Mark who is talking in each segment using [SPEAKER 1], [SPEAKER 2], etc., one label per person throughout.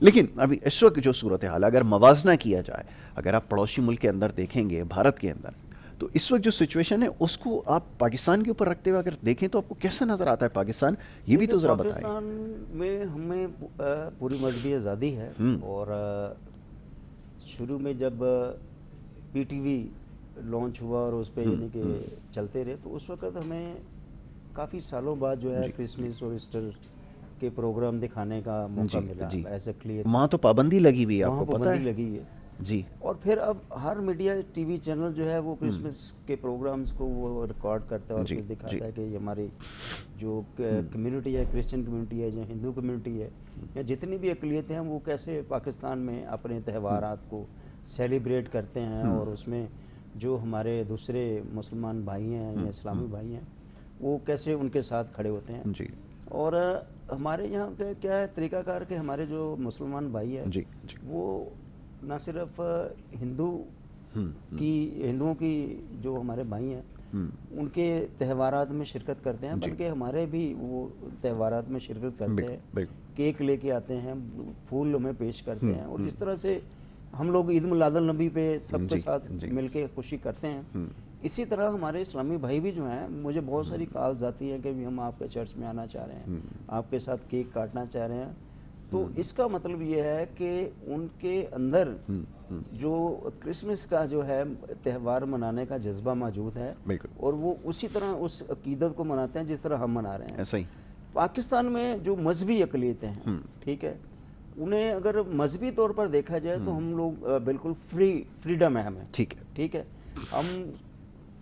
[SPEAKER 1] لیکن ابھی اس وقت جو صورتحال اگر موازنہ کیا جائے، اگر آپ پڑوسی ملک کے اندر دیکھیں گے، بھارت کے اندر، تو اس وقت جو سچویشن ہے اس کو آپ پاکستان کے اوپر رکھتے ہوئے اگر دیکھیں تو آپ کو کیسا نظر آتا ہے پاکستان؟ یہ بھی تو ذرا بتائیں۔
[SPEAKER 2] پاکستان میں ہمیں پوری مذہبی آزادی ہے، اور شروع میں جب پی ٹی وی لانچ ہوا اور اس پہ یعنی کہ چلتے رہے، تو اس وقت ہمیں کافی سالوں بعد جو ہے کرسمس اور ایسٹر کے پروگرام دکھانے کا موقع ملا ایز اے کلیئر۔
[SPEAKER 1] وہاں تو پابندی لگی ہوئی ہے، آپ کو پتہ ہے؟
[SPEAKER 2] پابندی لگی ہے
[SPEAKER 1] جی۔
[SPEAKER 2] اور پھر اب ہر میڈیا ٹی وی چینل جو ہے وہ کرسمس کے پروگرامز کو وہ ریکارڈ کرتا ہے اور پھر دکھاتا ہے کہ یہ ہماری جو کمیونٹی ہے، کرسچن کمیونٹی ہے یا ہندو کمیونٹی ہے یا جتنی بھی اقلیتیں ہیں، وہ کیسے پاکستان میں اپنے تہوارات کو سیلیبریٹ کرتے ہیں، اور اس میں جو ہمارے دوسرے مسلمان بھائی ہیں یا اسلامی بھائی ہیں وہ کیسے ان کے ساتھ کھڑے ہوتے ہیں۔
[SPEAKER 1] جی۔
[SPEAKER 2] اور ہمارے یہاں کیا ہے طریقہ کار کہ ہمارے جو مسلمان بھائی ہیں وہ نہ صرف ہندوؤں کی جو ہمارے بھائی ہیں ان کے تہوارات میں شرکت کرتے ہیں، بلکہ ہمارے بھی وہ تہوارات میں شرکت کرتے ہیں، کیک لے کے آتے ہیں، پھول ہمیں پیش کرتے ہیں، اور جس طرح سے ہم لوگ عید میلاد النبی پہ سب کے ساتھ مل کے خوشی کرتے ہیں، اسی طرح ہمارے اسلامی بھائی بھی جو ہیں، مجھے بہت ساری کالز آتی ہیں کہ ہم آپ کے چرچ میں آنا چاہ رہے ہیں، آپ کے ساتھ کیک کاٹنا چاہ رہے ہیں۔ تو اس کا مطلب یہ ہے کہ ان کے اندر جو کرسمس کا جو ہے تہوار منانے کا جذبہ موجود ہے، اور وہ اسی طرح اس عقیدت کو مناتے ہیں جس طرح ہم منا رہے ہیں۔
[SPEAKER 1] ایسا ہی
[SPEAKER 2] پاکستان میں جو مذہبی اقلیتیں ہیں، ٹھیک ہے، انہیں اگر مذہبی طور پر دیکھا جائے تو ہم لوگ بالکل فریڈم ہے ہمیں، ٹھیک ہے، ہم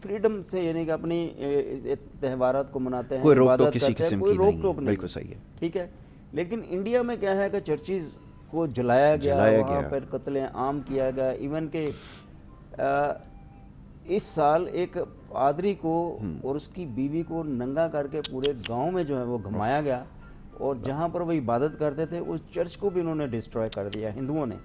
[SPEAKER 2] فریڈم سے یعنی کہ اپنی تہوارات کو مناتے ہیں، عبادت کرتے ہیں، کوئی روک ٹوک نہیں، بالکل صحیح ہے، ٹھیک ہے۔ لیکن انڈیا میں کیا ہے کہ چرچز کو جلایا گیا، وہاں پر قتل عام کیا گیا، ایون کہ اس سال ایک پادری کو اور اس کی بیوی کو ننگا کر کے پورے گاؤں میں جو ہے وہ گھمایا گیا، اور جہاں پر وہ عبادت کرتے تھے اس چرچ کو بھی انہوں نے ڈسٹروائے کر دیا ہندوؤں نے۔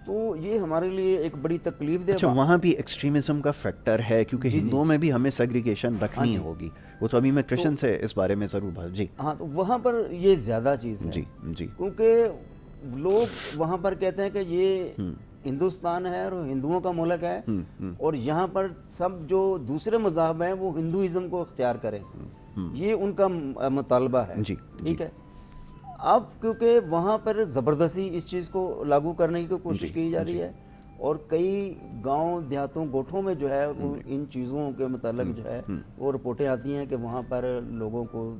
[SPEAKER 2] تو یہ ہمارے لیے ایک بڑی تکلیف دہ
[SPEAKER 1] وہاں بھی ایکسٹریمزم کا فیکٹر ہے، کیونکہ ہندوؤں میں بھی ہمیں سیگریگیشن رکھنی ہوگی، وہ تو ابھی میں کرسچن سے اس بارے میں ضرور جی
[SPEAKER 2] ہاں، تو وہاں پر یہ زیادہ چیز ہے، کیونکہ لوگ وہاں پر کہتے ہیں کہ یہ ہندوستان ہے اور ہندوؤں کا ملک ہے، اور یہاں پر سب جو دوسرے مذاہب ہیں وہ ہندوازم کو اختیار کریں، یہ ان کا مطالبہ ہے، ٹھیک ہے۔ اب کیونکہ وہاں پر زبردستی اس چیز کو لاگو کرنے کی کوشش کی جا رہی ہے، اور کئی گاؤں دیہاتوں گوٹھوں میں جو ہے وہ ان چیزوں کے متعلق جو ہے وہ رپورٹیں آتی ہیں کہ وہاں پر لوگوں کو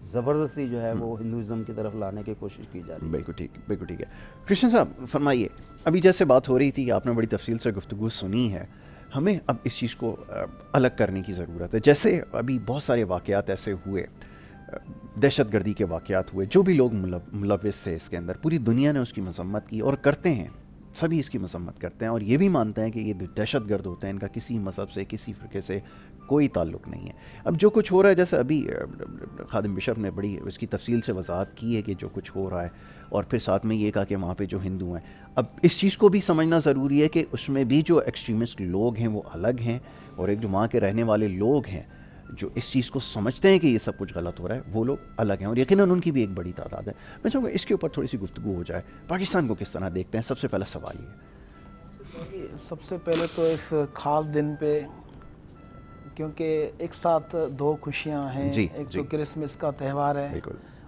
[SPEAKER 2] زبردستی جو ہے وہ ہندوازم کی طرف لانے کی کوشش کی جا رہی ہے۔
[SPEAKER 1] بالکل ٹھیک، بالکل ٹھیک ہے۔ کرشن صاحب فرمائیے، ابھی جیسے بات ہو رہی تھی، آپ نے بڑی تفصیل سے گفتگو سنی ہے، ہمیں اب اس چیز کو الگ کرنے کی ضرورت ہے۔ جیسے ابھی بہت سارے واقعات ایسے ہوئے، دہشت گردی کے واقعات ہوئے، جو بھی لوگ ملوث تھے اس کے اندر، پوری دنیا نے اس کی مذمت کی اور کرتے ہیں، سبھی اس کی مذمت کرتے ہیں، اور یہ بھی مانتے ہیں کہ یہ دہشت گرد ہوتے ہیں، ان کا کسی مذہب سے کسی فرقے سے کوئی تعلق نہیں ہے۔ اب جو کچھ ہو رہا ہے، جیسے ابھی خادم بشپ نے بڑی اس کی تفصیل سے وضاحت کی ہے کہ جو کچھ ہو رہا ہے، اور پھر ساتھ میں یہ کہا کہ وہاں پہ جو ہندو ہیں، اب اس چیز کو بھی سمجھنا ضروری ہے کہ اس میں بھی جو ایکسٹریمسٹ لوگ ہیں وہ الگ ہیں، اور ایک جو وہاں کے رہنے والے لوگ ہیں جو اس چیز کو سمجھتے ہیں کہ یہ سب کچھ غلط ہو رہا ہے، وہ لوگ الگ ہیں، اور یقیناً ان کی بھی ایک بڑی تعداد ہے۔ میں چاہوں گا اس کے اوپر تھوڑی سی گفتگو ہو جائے، پاکستان کو کس طرح دیکھتے ہیں؟ سب سے پہلا سوال یہ
[SPEAKER 3] سب سے پہلے تو اس خاص دن پہ، کیونکہ ایک ساتھ دو خوشیاں ہیں، ایک تو کرسمس کا تہوار ہے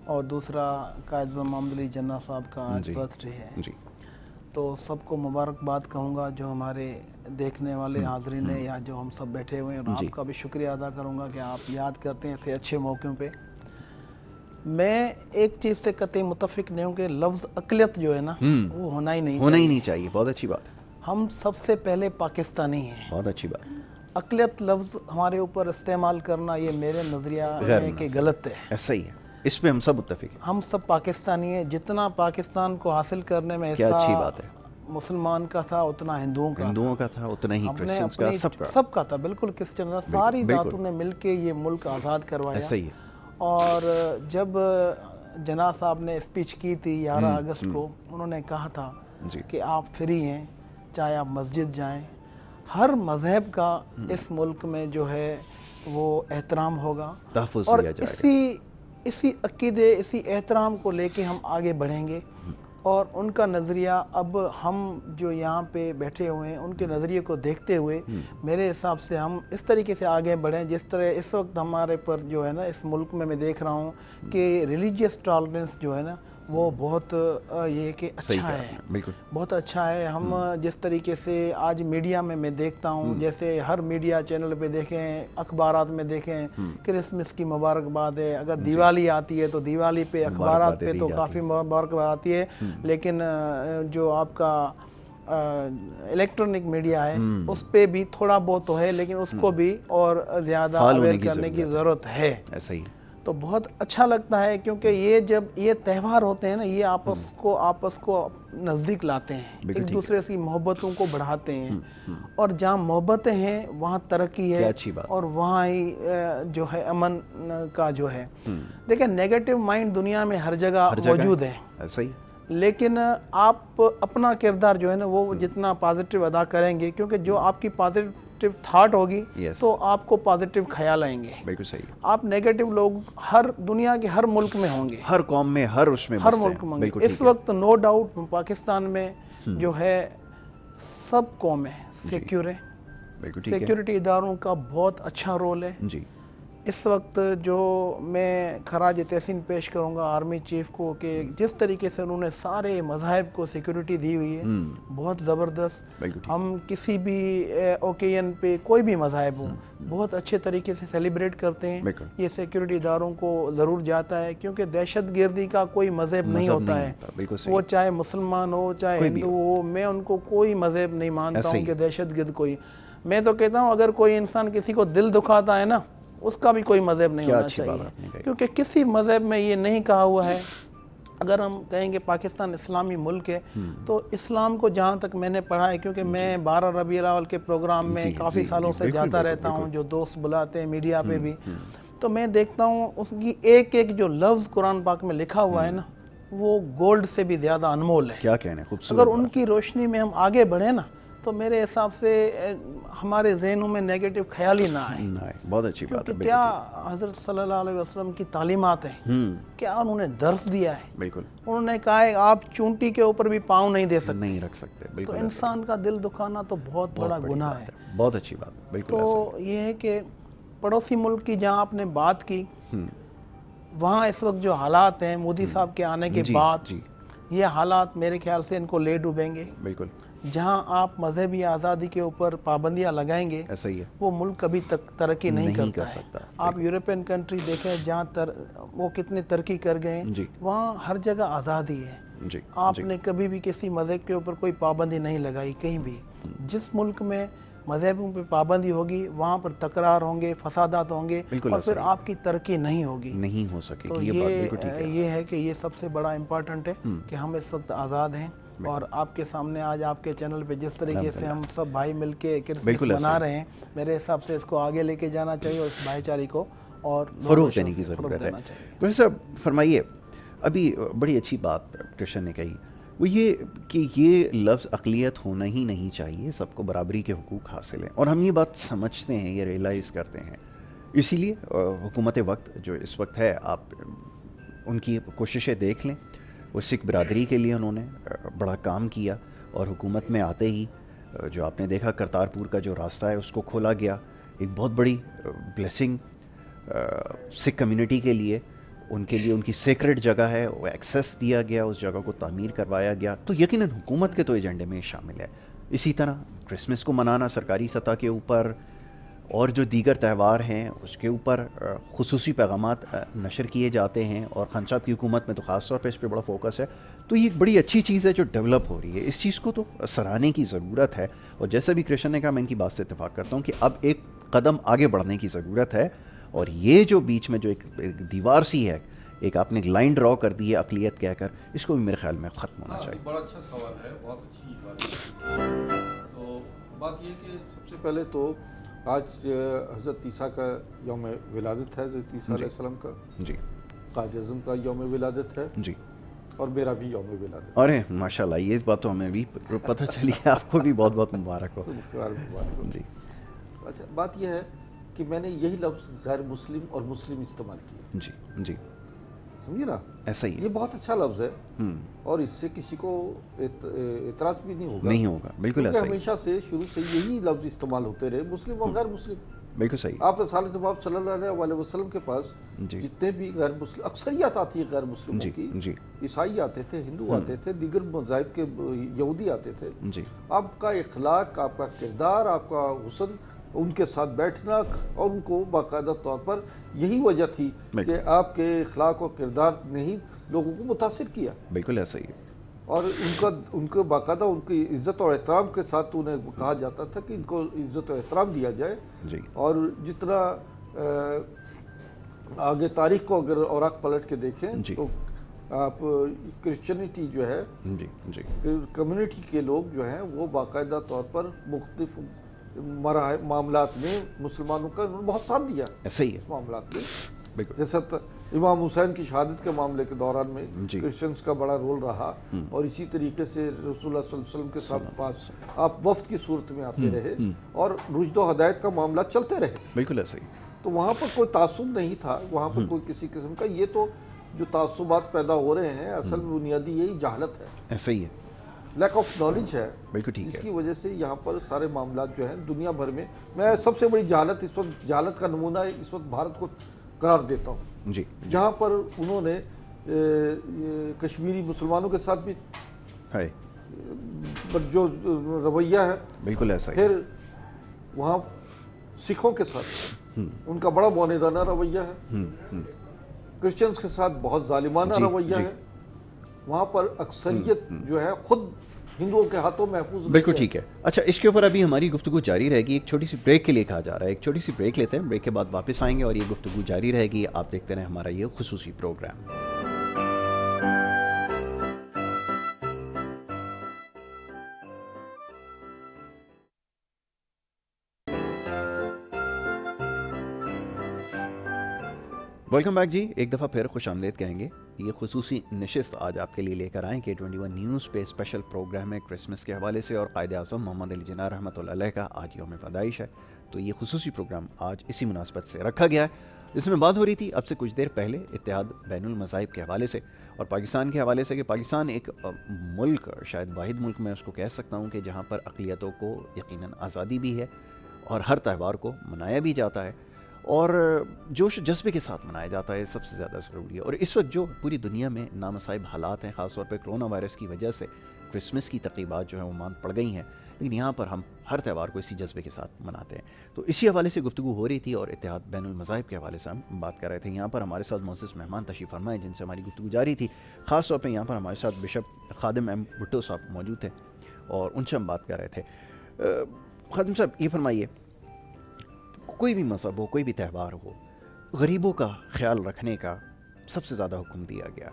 [SPEAKER 3] اور دوسرا قائد محمد علی جناح صاحب کا آج برتھ ڈے ہے، تو سب کو مبارکباد کہوں گا جو ہمارے دیکھنے والے حاضرین ہیں یا جو ہم سب بیٹھے ہوئے ہیں، اور آپ کا بھی شکریہ ادا کروں گا کہ آپ یاد کرتے ہیں ایسے اچھے موقعوں پہ۔ میں ایک چیز سے قطعی متفق نہیں ہوں کہ لفظ اقلیت جو ہے نا وہ ہونا ہی نہیں
[SPEAKER 1] چاہیے۔ بہت اچھی بات ہے،
[SPEAKER 3] ہم سب سے پہلے پاکستانی ہیں،
[SPEAKER 1] بہت اچھی بات۔
[SPEAKER 3] اقلیت لفظ ہمارے اوپر استعمال کرنا یہ میرے نظریہ ہے کہ غلط ہے،
[SPEAKER 1] ایسا ہی ہے، اس پہ ہم سب متفق ہیں،
[SPEAKER 3] ہم سب پاکستانی ہیں۔ جتنا پاکستان کو حاصل کرنے میں
[SPEAKER 1] کیا اچھی
[SPEAKER 3] حصہ
[SPEAKER 1] بات ہے،
[SPEAKER 3] مسلمان کا تھا اتنا ہندوؤں کا تھا،
[SPEAKER 1] اتنا ہی کرسچنز کا،
[SPEAKER 3] سب کا تھا، بالکل کرسچن کا، ساری ذاتوں نے مل کے یہ ملک آزاد کروایا۔
[SPEAKER 1] ایسا ہی ہے۔
[SPEAKER 3] اور جب جناح صاحب نے اسپیچ کی تھی 11 اگست کو، انہوں نے کہا تھا کہ آپ فری ہیں، چاہے آپ مسجد جائیں، ہر مذہب کا اس ملک میں جو ہے وہ احترام ہوگا، اور اسی عقیدے، اسی احترام کو لے کے ہم آگے بڑھیں گے۔ اور ان کا نظریہ اب ہم جو یہاں پہ بیٹھے ہوئے ہیں ان کے نظریے کو دیکھتے ہوئے میرے حساب سے ہم اس طریقے سے آگے بڑھیں جس طرح اس وقت ہمارے پر جو ہے نا اس ملک میں دیکھ رہا ہوں کہ ریلیجیس ٹالرنس جو ہے نا وہ بہت یہ کہ اچھا ہے، بہت اچھا ہے. ہم جس طریقے سے آج میڈیا میں دیکھتا ہوں، جیسے ہر میڈیا چینل پہ دیکھیں، اخبارات میں دیکھیں کرسمس کی مبارکباد ہے، اگر دیوالی آتی ہے تو دیوالی پہ اخبارات پہ تو کافی مبارکباد آتی ہے، لیکن جو آپ کا الیکٹرانک میڈیا ہے اس پہ بھی تھوڑا بہت تو ہے، لیکن اس کو بھی اور زیادہ اویئر کرنے کی ضرورت ہے.
[SPEAKER 1] ایسا ہی
[SPEAKER 3] تو بہت اچھا لگتا ہے کیونکہ یہ جب یہ تہوار ہوتے ہیں نا یہ آپس کو نزدیک لاتے ہیں، ایک دوسرے کی محبتوں کو بڑھاتے ہیں، اور جہاں محبتیں ہیں وہاں ترقی ہے اور وہاں ہی جو ہے امن کا جو ہے. دیکھیں نیگیٹو مائنڈ دنیا میں ہر جگہ موجود ہے، لیکن آپ اپنا کردار جو ہے نا وہ جتنا پازیٹیو ادا کریں گے، کیونکہ جو آپ کی پازیٹیو تھاٹ ہوگی تو آپ کو پازیٹیو خیال آئیں گے.
[SPEAKER 1] بالکل صحیح.
[SPEAKER 3] آپ نیگیٹو لوگ ہر دنیا کے ہر ملک میں ہوں گے،
[SPEAKER 1] ہر قوم میں، ہر اس میں،
[SPEAKER 3] ہر ملک میں ہوں گے. اس وقت نو ڈاؤٹ پاکستان میں جو ہے سب قومیں سیکیور ہیں، سیکیورٹی اداروں کا بہت اچھا رول ہے. اس وقت جو میں خراج تحسین پیش کروں گا آرمی چیف کو کہ جس طریقے سے انہوں نے سارے مذاہب کو سیکیورٹی دی ہوئی ہے بہت زبردست. ہم کسی بھی اوکیزن پہ کوئی بھی مذاہب ہوں بہت اچھے طریقے سے سیلیبریٹ کرتے ہیں. یہ سیکیورٹی اداروں کو ضرور جاتا ہے کیونکہ دہشت گردی کا کوئی مذہب نہیں ہوتا ہے، وہ چاہے مسلمان ہو چاہے ہندو ہو. میں ان کو کوئی مذہب نہیں مانتا ہوں کہ دہشت گرد کوئی. میں تو کہتا ہوں اگر کوئی انسان کسی کو دل دکھاتا ہے نا اس کا بھی کوئی مذہب نہیں ہونا چاہیے، کیونکہ کسی مذہب میں یہ نہیں کہا ہوا ہے. اگر ہم کہیں گے پاکستان اسلامی ملک ہے تو اسلام کو جہاں تک میں نے پڑھا ہے، کیونکہ میں 12 ربیع الاول کے پروگرام میں کافی سالوں سے جاتا رہتا ہوں، جو دوست بلاتے ہیں میڈیا پہ بھی، تو میں دیکھتا ہوں اس کی ایک ایک جو لفظ قرآن پاک میں لکھا ہوا ہے نا وہ گولڈ سے بھی زیادہ انمول ہے.
[SPEAKER 1] کیا کہنے، خوبصورت.
[SPEAKER 3] اگر ان کی روشنی میں ہم آگے بڑھیں نا تو میرے حساب سے ہمارے ذہنوں میں نیگیٹو خیال ہی نہ آئے.
[SPEAKER 1] بہت اچھی بات ہے.
[SPEAKER 3] کیونکہ کیا حضرت صلی اللہ علیہ وسلم کی تعلیمات ہیں، کیا انہوں نے درس دیا ہے. بالکل انہوں نے کہا ہے آپ چونٹی کے اوپر بھی پاؤں نہیں دے سکتے، نہیں رکھ سکتے. تو انسان کا دل دکھانا تو بہت بڑا گناہ ہے.
[SPEAKER 1] بہت اچھی بات. بالکل.
[SPEAKER 3] تو یہ ہے کہ پڑوسی ملک کی جہاں آپ نے بات کی وہاں اس وقت جو حالات ہیں مودی صاحب کے آنے کے بعد یہ حالات میرے خیال سے ان کو لے ڈوبیں گے. بالکل. جہاں آپ مذہبی آزادی کے اوپر پابندیاں لگائیں گے وہ ملک کبھی تک ترقی نہیں کر سکتا. آپ یورپین کنٹری دیکھیں جہاں وہ کتنے ترقی کر گئے ہیں، وہاں ہر جگہ آزادی ہے. آپ نے کبھی بھی کسی مذہب کے اوپر کوئی پابندی نہیں لگائی کہیں بھی. جس ملک میں مذہبوں پہ پابندی ہوگی وہاں پر تکرار ہوں گے، فسادات ہوں گے، اور پھر آپ کی ترقی نہیں ہوگی، نہیں ہو سکے. تو یہ ہے کہ یہ سب سے بڑا امپورٹنٹ ہے کہ ہم اس وقت آزاد ہیں. اور آپ کے سامنے آج آپ کے چینل پہ جس طریقے سے ہم سب بھائی مل کے کرسمس منا رہے ہیں، میرے حساب سے اس کو آگے لے کے جانا چاہیے اور اس بھائی چارے کو اور فروغ دینے کی ضرورت ہے.
[SPEAKER 1] ویسے صاحب فرمائیے، ابھی بڑی اچھی بات کرشن نے کہی، وہ یہ کہ یہ لفظ اقلیت ہونا ہی نہیں چاہیے، سب کو برابری کے حقوق حاصل ہیں، اور ہم یہ بات سمجھتے ہیں، یہ ریئلائز کرتے ہیں. اسی لیے حکومت وقت جو اس وقت ہے، آپ ان کی کوششیں دیکھ لیں. وہ سکھ برادری کے لیے انہوں نے بڑا کام کیا، اور حکومت میں آتے ہی جو آپ نے دیکھا کرتارپور کا جو راستہ ہے اس کو کھولا گیا. ایک بہت بڑی بلیسنگ سکھ کمیونٹی کے لیے، ان کے لیے ان کی سیکرڈ جگہ ہے، وہ ایکسیس دیا گیا، اس جگہ کو تعمیر کروایا گیا. تو یقیناً حکومت کے تو ایجنڈے میں شامل ہے. اسی طرح کرسمس کو منانا سرکاری سطح کے اوپر اور جو دیگر تہوار ہیں اس کے اوپر خصوصی پیغامات نشر کیے جاتے ہیں، اور خان صاحب کی حکومت میں تو خاص طور پہ اس پہ بڑا فوکس ہے. تو یہ ایک بڑی اچھی چیز ہے جو ڈیولپ ہو رہی ہے. اس چیز کو تو سراہنے کی ضرورت ہے، اور جیسا بھی کرشن نے کہا میں ان کی بات سے اتفاق کرتا ہوں کہ اب ایک قدم آگے بڑھنے کی ضرورت ہے. اور یہ جو بیچ میں جو ایک دیوار سی ہے، ایک آپ نے لائن ڈرا کر دی ہے اقلیت کہہ کر، اس کو بھی میرے خیال میں ختم ہونا چاہیے.
[SPEAKER 4] بڑا اچھا سوال ہے، بہت اچھی بات ہے. تو بات یہ کہ سب سے پہلے تو آج حضرت عیسیٰ کا یوم ولادت ہے، حضرت عیسیٰ علیہ السلام کا. جی. قائد اعظم کا یوم ولادت ہے. جی. اور میرا بھی یوم ولادت.
[SPEAKER 1] ارے ماشاءاللہ، یہ بات تو ہمیں بھی پتہ چلی ہے. آپ کو بھی بہت بہت مبارک ہو.
[SPEAKER 4] جی. اچھا، بات یہ ہے کہ میں نے یہی لفظ غیر مسلم اور مسلم استعمال کیا.
[SPEAKER 1] جی جی.
[SPEAKER 4] سمجھے نا,
[SPEAKER 1] ایسا ہی
[SPEAKER 4] یہ بہت اچھا لفظ ہے اور اس سے کسی کو اعتراض بھی نہیں ہوگا.
[SPEAKER 1] بالکل ایسا ہی,
[SPEAKER 4] ہمیشہ سے شروع سے یہی لفظ استعمال ہوتے رہے, مسلم اور غیر مسلم.
[SPEAKER 1] بالکل صحیح.
[SPEAKER 4] آپ رسالت مآب صلی اللہ علیہ وسلم کے پاس جتنے بھی غیر مسلم, اکثریت آتی ہے غیر مسلموں کی, عیسائی آتے تھے, ہندو آتے تھے, دیگر مذاہب کے یہودی آتے تھے. آپ کا اخلاق, آپ کا کردار, آپ کا حسن, ان کے ساتھ بیٹھنا اور ان کو باقاعدہ طور پر یہی وجہ تھی کہ آپ کے اخلاق اور کردار نے ہی لوگوں کو متاثر کیا.
[SPEAKER 1] بالکل ایسا ہی.
[SPEAKER 4] اور ان کو باقاعدہ ان کی عزت اور احترام کے ساتھ انہیں کہا جاتا تھا کہ ان کو عزت و احترام دیا جائے. اور جتنا آگے تاریخ کو اگر اوراق پلٹ کے دیکھیں تو آپ کرسچنٹی جو ہے, کمیونٹی کے لوگ جو ہیں وہ باقاعدہ طور پر مختلف معاملات میں مسلمانوں کا بہت ساتھ دیا.
[SPEAKER 1] ایسا ہی ہے
[SPEAKER 4] اس معاملات میں, جیسا امام حسین کی شہادت کے معاملے کے دوران میں کرسچنز کا بڑا رول رہا, اور اسی طریقے سے رسول اللہ صلی اللہ علیہ وسلم کے ساتھ پاس آپ وفد کی صورت میں آتے رہے اور رشد و ہدایت کا معاملہ چلتے رہے.
[SPEAKER 1] بالکل ایسا ہی.
[SPEAKER 4] تو وہاں پر کوئی تعصب نہیں تھا, وہاں پر کوئی کسی قسم کا, یہ تو جو تعصبات پیدا ہو رہے ہیں اصل بنیادی یہی جہالت ہے.
[SPEAKER 1] ایسا ہی ہے,
[SPEAKER 4] لیک آف نالج ہے.
[SPEAKER 1] بالکل ٹھیک ہے.
[SPEAKER 4] اس کی وجہ سے یہاں پر سارے معاملات جو ہیں دنیا بھر میں سب سے بڑی جہالت اس وقت, جہالت کا نمونہ اس وقت بھارت کو قرار دیتا ہوں, جہاں پر انہوں نے کشمیری مسلمانوں کے ساتھ بھی جو رویہ ہے
[SPEAKER 1] بالکل ایسا ہی.
[SPEAKER 4] پھر وہاں سکھوں کے ساتھ ان کا بڑا بوندانہ رویہ ہے, کرسچنز کے ساتھ بہت ظالمانہ رویہ ہے. وہاں پر اکثریت جو ہے خود ہندوؤں کے ہاتھوں محفوظ.
[SPEAKER 1] بالکل ٹھیک ہے. اچھا, اس کے اوپر ابھی ہماری گفتگو جاری رہے گی, ایک چھوٹی سی بریک کے لیے کہا جا رہا ہے, ایک چھوٹی سی بریک لیتے ہیں, بریک کے بعد واپس آئیں گے اور یہ گفتگو جاری رہے گی. آپ دیکھتے رہیں ہمارا یہ خصوصی پروگرام. ویلکم بیک جی, ایک دفعہ پھر خوش آمدید کہیں گے. یہ خصوصی نشست آج آپ کے لیے لے کر آئیں K21 نیوز پہ اسپیشل پروگرام ہے کرسمس کے حوالے سے, اور قائد اعظم محمد علی جناح رحمۃ اللہ علیہ کا آج یوم پیدائش ہے. تو یہ خصوصی پروگرام آج اسی مناسبت سے رکھا گیا ہے, جس میں بات ہو رہی تھی اب سے کچھ دیر پہلے اتحاد بین المذاہب کے حوالے سے اور پاکستان کے حوالے سے, کہ پاکستان ایک ملک, شاید واحد ملک میں اس کو کہہ سکتا ہوں, کہ جہاں پر اقلیتوں کو یقیناً آزادی بھی ہے اور ہر تہوار کو منایا بھی جاتا ہے اور جوش جذبے کے ساتھ منایا جاتا ہے, سب سے زیادہ ضروری ہے. اور اس وقت جو پوری دنیا میں نامصائب حالات ہیں, خاص طور پہ کرونا وائرس کی وجہ سے کرسمس کی تقریبات جو ہیں وہ ماند پڑ گئی ہیں, لیکن یہاں پر ہم ہر تہوار کو اسی جذبے کے ساتھ مناتے ہیں. تو اسی حوالے سے گفتگو ہو رہی تھی اور اتحاد بین المذاہب کے حوالے سے ہم بات کر رہے تھے. یہاں پر ہمارے ساتھ معزز مہمان تشریف فرمائے جن سے ہماری گفتگو جاری تھی. خاص طور پہ یہاں پر ہمارے ساتھ بشپ خادم ایم بھٹو صاحب موجود تھے اور ان سے ہم بات کر رہے تھے. خادم صاحب, یہ فرمائیے, کوئی بھی مذہب ہو, کوئی بھی تہوار ہو, غریبوں کا خیال رکھنے کا سب سے زیادہ حکم دیا گیا,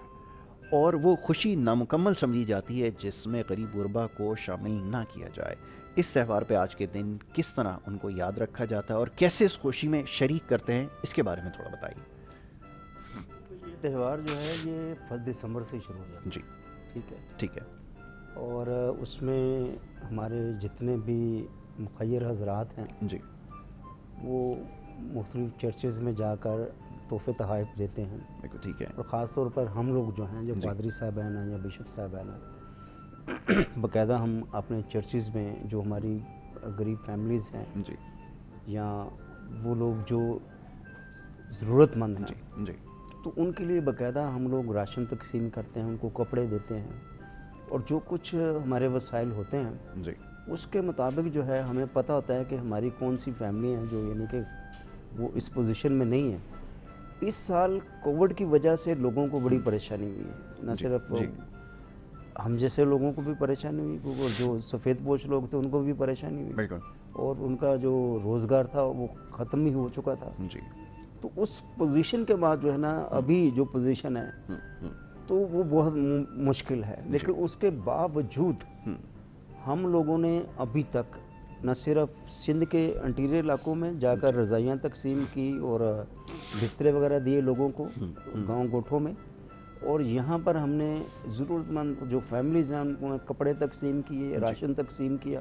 [SPEAKER 1] اور وہ خوشی نامکمل سمجھی جاتی ہے جس میں غریب غربا کو شامل نہ کیا جائے. اس تہوار پہ آج کے دن کس طرح ان کو یاد رکھا جاتا ہے اور کیسے اس خوشی میں شریک کرتے ہیں, اس کے بارے میں تھوڑا بتائیے.
[SPEAKER 2] یہ تہوار جو ہے یہ 1 دسمبر سے شروع ہو جاتا ہے.
[SPEAKER 1] جی ٹھیک ہے.
[SPEAKER 2] اور اس میں ہمارے جتنے بھی مخیر حضرات ہیں
[SPEAKER 1] جی
[SPEAKER 2] وہ مختلف چرچز میں جا کر تحفے تحائف دیتے ہیں.
[SPEAKER 1] ٹھیک ہے.
[SPEAKER 2] اور خاص طور پر ہم لوگ جو ہیں, جو پادری صاحبان ہیں یا بشپ صاحبان ہیں, باقاعدہ ہم اپنے چرچز میں جو ہماری غریب فیملیز ہیں یا وہ لوگ جو ضرورت مند ہیں, تو ان کے لیے باقاعدہ ہم لوگ راشن تقسیم کرتے ہیں, ان کو کپڑے دیتے ہیں, اور جو کچھ ہمارے وسائل ہوتے ہیں اس کے مطابق جو ہے ہمیں پتہ ہوتا ہے کہ ہماری کون سی فیملی ہیں جو یعنی کہ وہ اس پوزیشن میں نہیں ہیں. اس سال کووڈ کی وجہ سے لوگوں کو بڑی پریشانی ہوئی ہے, نہ صرف ہم جیسے لوگوں کو بھی پریشانی ہوئی, جو سفید پوش لوگ تھے ان کو بھی پریشانی ہوئی, اور ان کا جو روزگار تھا وہ ختم ہی ہو چکا تھا. تو اس پوزیشن کے بعد جو ہے نا ابھی جو پوزیشن ہے تو وہ بہت مشکل ہے. لیکن اس کے باوجود ہم لوگوں نے ابھی تک نہ صرف سندھ کے انٹیریئر علاقوں میں جا کر رضائیاں تقسیم کی اور بسترے وغیرہ دیے لوگوں کو گاؤں گوٹھوں میں, اور یہاں پر ہم نے ضرورت مند جو فیملیز ہیں ان کو کپڑے تقسیم کیے, راشن تقسیم کیا,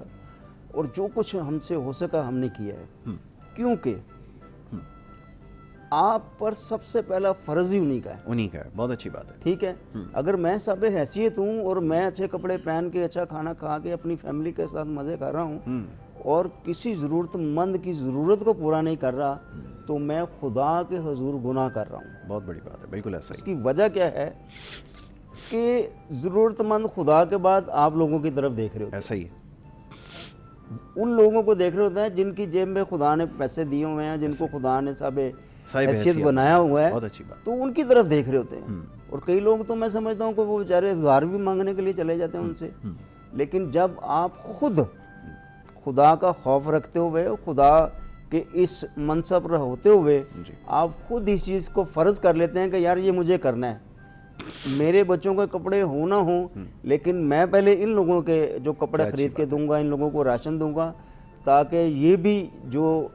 [SPEAKER 2] اور جو کچھ ہم سے ہو سکا ہم نے کیا ہے. کیونکہ آپ پر سب سے پہلا فرض ہی انہی کا ہے.
[SPEAKER 1] انہی کا ہے. بہت اچھی بات ہے.
[SPEAKER 2] ٹھیک ہے. اگر میں صاحب حیثیت ہوں اور میں اچھے کپڑے پہن کے اچھا کھانا کھا کے اپنی فیملی کے ساتھ مزے کر رہا ہوں اور کسی ضرورت مند کی ضرورت کو پورا نہیں کر رہا تو میں خدا کے حضور گناہ کر رہا ہوں.
[SPEAKER 1] بہت بڑی بات ہے. بالکل ایسا
[SPEAKER 2] اس کی وجہ کیا ہے کہ ضرورت مند خدا کے بعد آپ لوگوں کی طرف دیکھ رہے ہوتے ہیں.
[SPEAKER 1] ایسا ہی ہے.
[SPEAKER 2] ان لوگوں کو دیکھ رہے ہوتے ہیں جن کی جیب میں خدا نے پیسے دیے ہوئے ہیں, جن کو خدا نے صاحب حیثیت بنایا ہوا ہے, تو ان کی طرف دیکھ رہے ہوتے ہیں. اور کئی لوگ تو میں سمجھتا ہوں کہ وہ بیچارے ادھار بھی مانگنے کے لیے چلے جاتے ہیں ان سے. لیکن جب آپ خود خدا کا خوف رکھتے ہوئے, خدا کہ اس منصب پر ہوتے ہوئے آپ خود اس چیز کو فرض کر لیتے ہیں کہ یار یہ مجھے کرنا ہے, میرے بچوں کے کپڑے ہو نہ ہوں لیکن میں پہلے ان لوگوں کے جو کپڑے خرید کے دوں گا, ان لوگوں کو راشن دوں گا تاکہ یہ بھی جو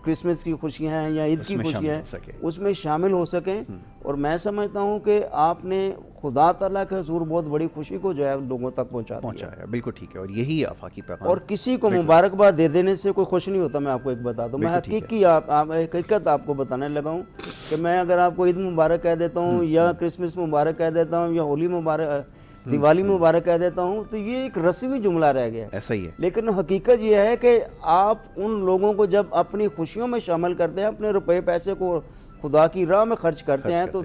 [SPEAKER 2] کرسمس کی خوشیاں ہیں یا عید کی خوشیاں ہیں اس میں شامل ہو سکیں. اور میں سمجھتا ہوں کہ آپ نے خدا تعالیٰ کے حضور بہت بڑی خوشی کو جو ہے لوگوں تک پہنچایا.
[SPEAKER 1] بالکل ٹھیک ہے. اور یہی آفاقی پیغام.
[SPEAKER 2] اور کسی کو مبارکباد دے دینے سے کوئی خوش نہیں ہوتا. میں آپ کو ایک بتا دوں, میں حقیقت آپ کو بتانے لگا ہوں کہ میں اگر آپ کو عید مبارک کہہ دیتا ہوں یا کرسمس مبارک کہہ دیتا ہوں یا ہولی مبارک, دیوالی مبارک کہہ دیتا ہوں تو یہ ایک رسمی جملہ رہ گیا.
[SPEAKER 1] ایسا ہی ہے.
[SPEAKER 2] لیکن حقیقت یہ ہے کہ آپ ان لوگوں کو جب اپنی خوشیوں میں شامل کرتے ہیں, اپنے روپے پیسے کو خدا کی راہ میں خرچ کرتے ہیں, تو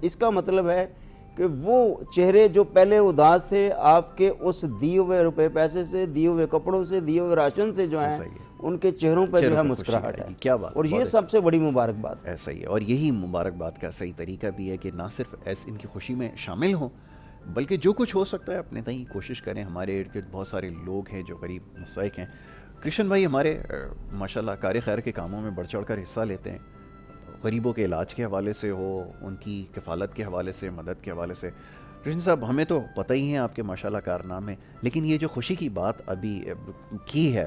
[SPEAKER 2] اس کا مطلب ہے کہ وہ چہرے جو پہلے اداس تھے آپ کے اس دیے ہوئے روپے پیسے سے, دیے ہوئے کپڑوں سے, دیے ہوئے راشن سے جو ہیں ان کے چہروں پر جو ہے مسکراہٹ ہے.
[SPEAKER 1] کیا بات.
[SPEAKER 2] اور یہ سب سے بڑی مبارکباد ہے.
[SPEAKER 1] ایسا ہی ہے. اور یہی مبارکباد کا صحیح طریقہ بھی ہے کہ نہ صرف ان کی خوشی میں شامل ہوں بلکہ جو کچھ ہو سکتا ہے اپنے تئیں کوشش کریں. ہمارے ارد گرد بہت سارے لوگ ہیں جو غریب مستحق ہیں. کرشن بھائی ہمارے ماشاءاللہ کار خیر کے کاموں میں بڑھ چڑھ کر حصہ لیتے ہیں, غریبوں کے علاج کے حوالے سے ہو, ان کی کفالت کے حوالے سے, مدد کے حوالے سے. کرشن صاحب ہمیں تو پتہ ہی ہیں آپ کے ماشاءاللہ کارنامے, لیکن یہ جو خوشی کی بات ابھی کی ہے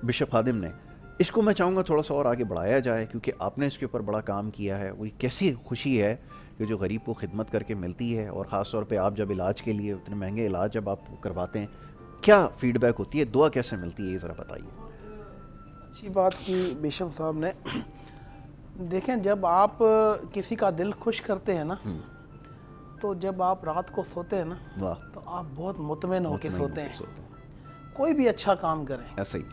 [SPEAKER 1] بشپ خادم نے, اس کو میں چاہوں گا تھوڑا سا اور آگے بڑھایا جائے کیونکہ آپ نے اس کے اوپر بڑا کام کیا ہے. وہ کیسی خوشی ہے کہ جو غریب کو خدمت کر کے ملتی ہے, اور خاص طور پہ آپ جب علاج کے لیے اتنے مہنگے علاج جب آپ کرواتے ہیں, کیا فیڈ بیک ہوتی ہے, دعا کیسے ملتی ہے, یہ ذرا بتائیے.
[SPEAKER 3] اچھی بات کی بشپ صاحب نے. دیکھیں جب آپ کسی کا دل خوش کرتے ہیں نا تو جب آپ رات کو سوتے ہیں نا تو آپ بہت مطمئن ہو کے سوتے ہیں. کوئی بھی اچھا کام کریں.
[SPEAKER 1] ایسا ہی.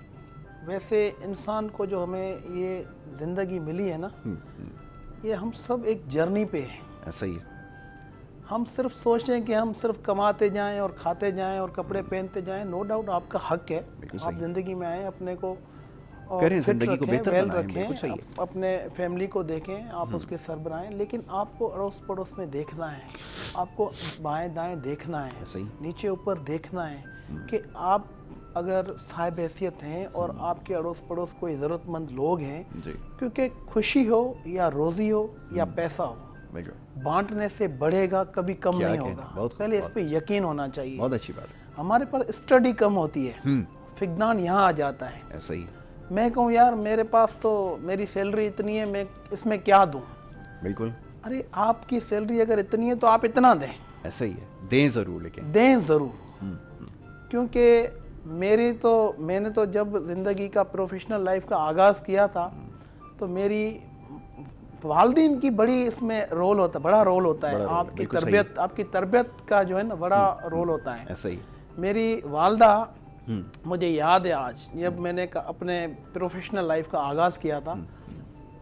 [SPEAKER 3] ویسے انسان کو جو ہمیں یہ زندگی ملی ہے نا, یہ ہم سب ایک جرنی پہ ہیں.
[SPEAKER 1] ایسا ہی ہے.
[SPEAKER 3] ہم صرف سوچیں کہ ہم صرف کماتے جائیں اور کھاتے جائیں اور کپڑے پہنتے جائیں. نو ڈاؤٹ آپ کا حق ہے, آپ زندگی میں آئیں, اپنے کو
[SPEAKER 1] کریں, زندگی کو بہتر
[SPEAKER 3] رکھیں, اپنے فیملی کو دیکھیں, آپ اس کے سربراہ ہیں. لیکن آپ کو اڑوس پڑوس میں دیکھنا ہے, آپ کو بائیں دائیں دیکھنا ہے, نیچے اوپر دیکھنا ہے کہ آپ اگر صاحب حیثیت ہیں اور آپ کے اڑوس پڑوس کوئی ضرورت مند لوگ ہیں. کیونکہ خوشی ہو یا روزی ہو یا پیسہ ہو, بانٹنے سے بڑھے گا, کبھی کم نہیں ہوگا. پہلے اس پہ یقین ہونا چاہیے.
[SPEAKER 1] بہت اچھی بات ہے.
[SPEAKER 3] ہمارے پاس اسٹڈی کم ہوتی ہے, فقدان یہاں آ جاتا ہے.
[SPEAKER 1] ایسا ہی.
[SPEAKER 3] میں کہوں یار میرے پاس تو میری سیلری اتنی ہے, میں اس میں کیا دوں. بالکل. ارے آپ کی سیلری اگر اتنی ہے تو آپ اتنا دیں.
[SPEAKER 1] ایسا ہی ہے. دیں ضرور, لیکن
[SPEAKER 3] دیں ضرور. کیونکہ میں نے تو جب زندگی کا پروفیشنل لائف کا آغاز کیا تھا تو میری والدین کی بڑی اس میں رول ہوتا ہے, بڑا رول ہوتا ہے. آپ کی تربیت کا جو ہے نا بڑا رول ہوتا ہے.
[SPEAKER 1] ایسا ہی.
[SPEAKER 3] میری والدہ, مجھے یاد ہے آج جب میں نے اپنے پروفیشنل لائف کا آغاز کیا تھا